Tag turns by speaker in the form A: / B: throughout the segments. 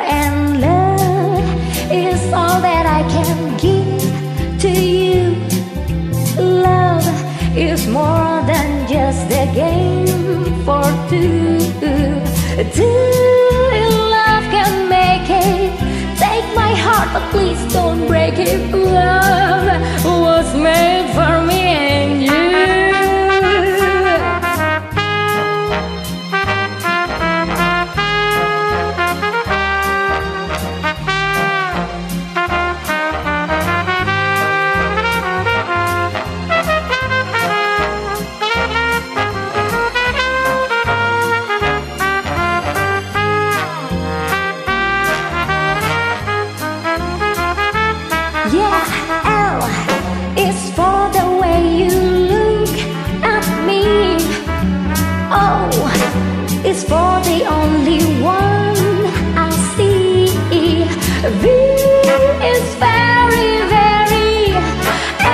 A: and love is all that I can give to you. Love is more than just a game for two. Love can make it. Take my heart, but please don't break it. Love was made for me and you. Yeah, L is for the way you look at me. O is for the only one I see. V is very, very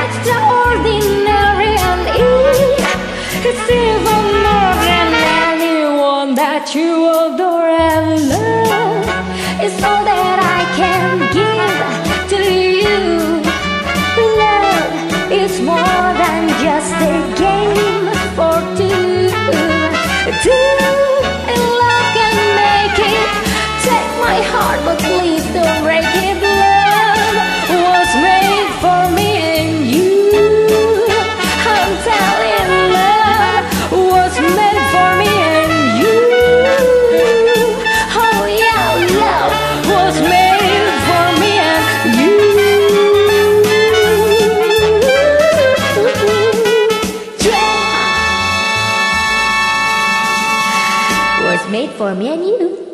A: extraordinary, and E is even more than anyone that you adore. And love is all that I can give to you. Love is more than just a game for two. And love can make it. Take my heart, but please don't break it. Love was made for me and you. I'm telling, love was made for me and you. Oh yeah, love was made for me and you. Was made for me and you.